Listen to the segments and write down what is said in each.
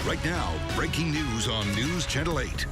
Right now, breaking news on News Channel 8.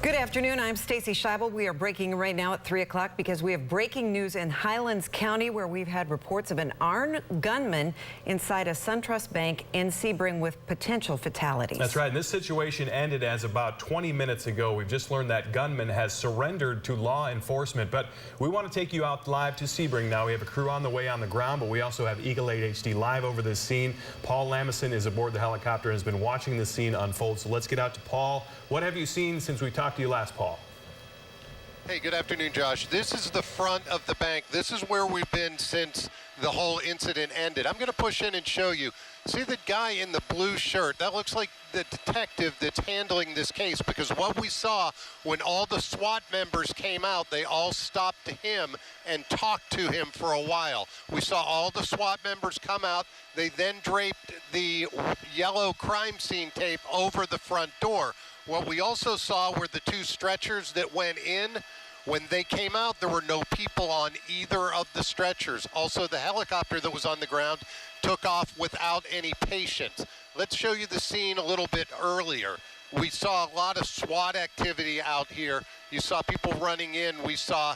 Good afternoon. I'm Stacy Scheibel. We are breaking right now at 3 o'clock because we have breaking news in Highlands County, where we've had reports of an armed gunman inside a SunTrust bank in Sebring with potential fatalities. That's right. And this situation ended as about 20 minutes ago. We've just learned that gunman has surrendered to law enforcement. But we want to take you out live to Sebring now. We have a crew on the way on the ground, but we also have Eagle 8 HD live over this scene. Paul Lamison is aboard the helicopter and has been watching the scene unfold. So let's get out to Paul. What have you seen since we talked to you last, Paul? Hey, good afternoon, Josh. This is the front of the bank. This is where we've been since the whole incident ended. I'm going to push in and show you. See the guy in the blue shirt? That looks like the detective that's handling this case, because what we saw when all the SWAT members came out, they all stopped to him and talked to him for a while. We saw all the SWAT members come out. They then draped the yellow crime scene tape over the front door. What we also saw were the two stretchers that went in. When they came out, there were no people on either of the stretchers. Also, the helicopter that was on the ground took off without any patients. Let's show you the scene a little bit earlier. We saw a lot of SWAT activity out here. You saw people running in. We saw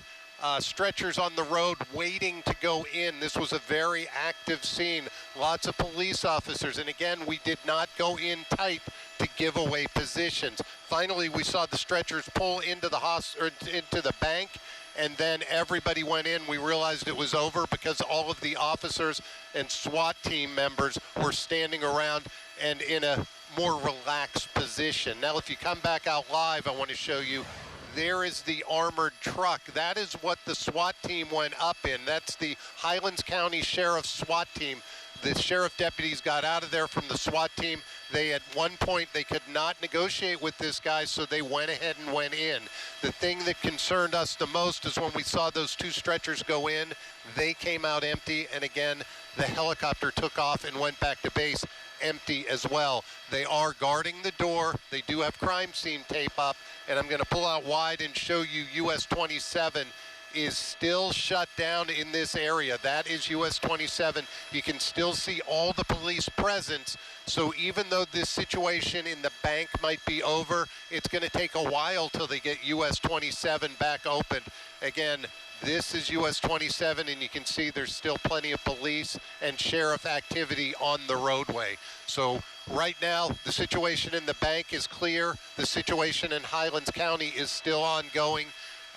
stretchers on the road waiting to go in. This was a very active scene. Lots of police officers. And again, we did not go in tight to give away positions. Finally, we saw the stretchers pull into the bank, and then everybody went in. We realized it was over because all of the officers and SWAT team members were standing around and in a more relaxed position. Now, if you come back out live, I want to show you. There is the armored truck. That is what the SWAT team went up in. That's the Highlands County Sheriff's SWAT team. The sheriff deputies got out of there from the SWAT team. They, at one point, they could not negotiate with this guy, so they went ahead and went in. The thing that concerned us the most is when we saw those two stretchers go in, they came out empty, and again, the helicopter took off and went back to base empty as well. They are guarding the door. They do have crime scene tape up, and I'm going to pull out wide and show you US 27 is still shut down in this area. That is US 27. You can still see all the police presence. So even though this situation in the bank might be over, it's going to take a while till they get US 27 back open. Again, this is US 27, and you can see there's still plenty of police and sheriff activity on the roadway. So right now, the situation in the bank is clear. The situation in Highlands County is still ongoing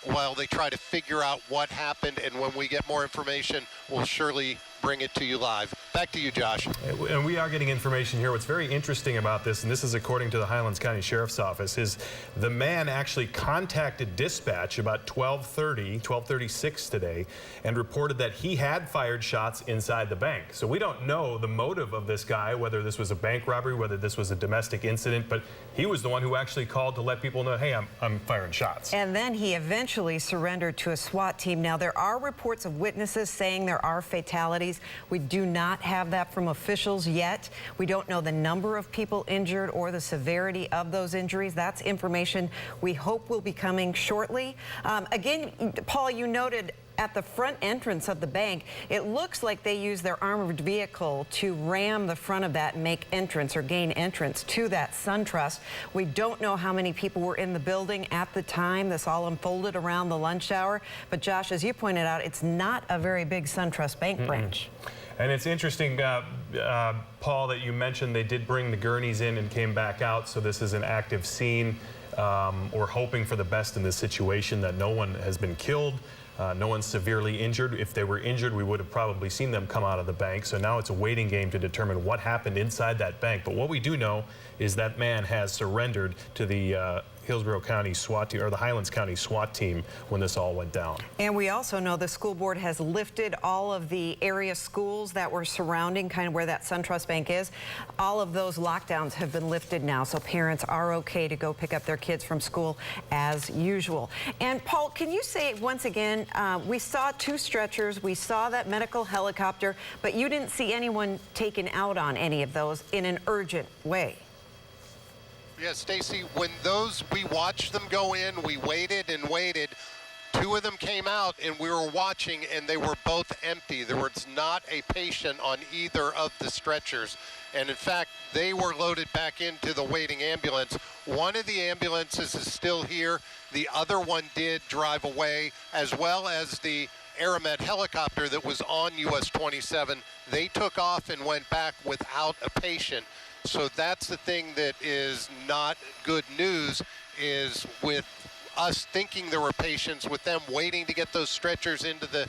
while they try to figure out what happened, and when we get more information, we'll surely bring it to you live. Back to you, Josh. And we are getting information here. What's very interesting about this, and this is according to the Highlands County Sheriff's Office, is the man actually contacted dispatch about 12:36 today and reported that he had fired shots inside the bank. So we don't know the motive of this guy, whether this was a bank robbery, whether this was a domestic incident, but he was the one who actually called to let people know, hey, I'm firing shots. And then he eventually surrendered to a SWAT team. Now, there are reports of witnesses saying there are fatalities. We do not have that from officials yet. We don't know the number of people injured or the severity of those injuries. That's information we hope will be coming shortly. Again, Paul, you noted at the front entrance of the bank, it looks like they use their armored vehicle to ram the front of that and make entrance or gain entrance to that SunTrust. We don't know how many people were in the building at the time this all unfolded around the lunch hour. But Josh, as you pointed out, it's not a very big SunTrust bank branch. And it's interesting, Paul, that you mentioned they did bring the gurneys in and came back out, so this is an active scene. We're hoping for the best in this situation, that no one has been killed. No one's severely injured. If they were injured, we would have probably seen them come out of the bank. So now it's a waiting game to determine what happened inside that bank. But what we do know is that man has surrendered to the Hillsborough County SWAT team, or the Highlands County SWAT team, when this all went down. And we also know the school board has lifted all of the area schools that were surrounding kind of where that SunTrust Bank is. All of those lockdowns have been lifted now, so parents are okay to go pick up their kids from school as usual. And Paul, can you say once again, we saw two stretchers, we saw that medical helicopter, but you didn't see anyone taken out on any of those in an urgent way. Yeah, Stacy, when we watched them go in, we waited and waited. Two 2 of them came out, and we were watching, and they were both empty. There was not a patient on either of the stretchers. And in fact, they were loaded back into the waiting ambulance. One of the ambulances is still here. The other one did drive away, as well as the Aeromet helicopter that was on US 27. They took off and went back without a patient. So that's the thing that is not good news, is with us thinking there were patients, with them waiting to get those stretchers into the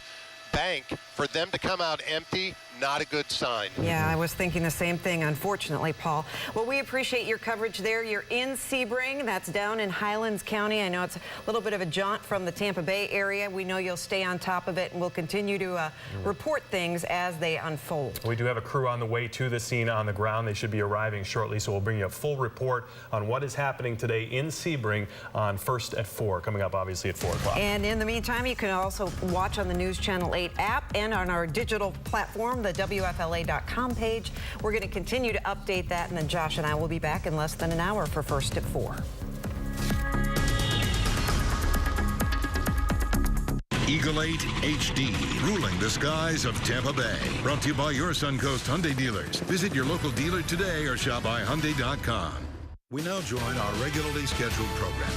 bank, for them to come out empty, not a good sign. Yeah, I was thinking the same thing, unfortunately, Paul. Well, we appreciate your coverage there. You're in Sebring. That's down in Highlands County. I know it's a little bit of a jaunt from the Tampa Bay area. We know you'll stay on top of it, and we'll continue to report things as they unfold. We do have a crew on the way to the scene on the ground. They should be arriving shortly, so we'll bring you a full report on what is happening today in Sebring on First at 4, coming up obviously at 4 o'clock. And in the meantime, you can also watch on the News Channel 8 app and on our digital platform, the WFLA.com page. We're going to continue to update that, and then Josh and I will be back in less than an hour for First at 4. Eagle 8 HD, ruling the skies of Tampa Bay. Brought to you by your Suncoast Hyundai dealers. Visit your local dealer today or shop by Hyundai.com. We now join our regularly scheduled program.